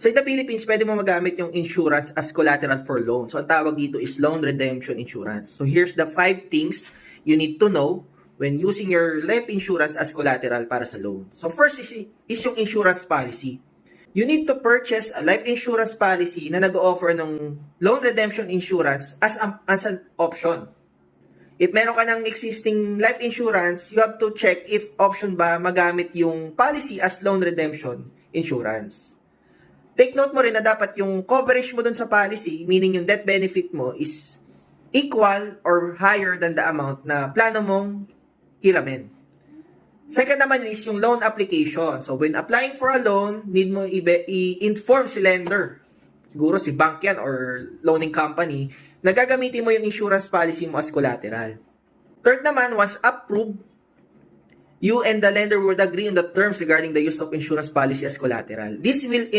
So in the Philippines, pwede mo magamit yung insurance as collateral for loan. So ang tawag dito is loan redemption insurance. So here's the 5 things you need to know when using your life insurance as collateral para sa loan. So first is yung insurance policy. You need to purchase a life insurance policy na nag-offer ng loan redemption insurance as an option. If meron ka ng existing life insurance, you have to check if option ba magamit yung policy as loan redemption insurance. Take note mo rin na dapat yung coverage mo dun sa policy, meaning yung death benefit mo is equal or higher than the amount na plano mong hiramin. Second naman is yung loan application. So when applying for a loan, need mo i-inform si lender. Siguro si bank yan or loaning company na gagamitin mo yung insurance policy mo as collateral. Third naman, once approved, you and the lender would agree on the terms regarding the use of insurance policy as collateral. This will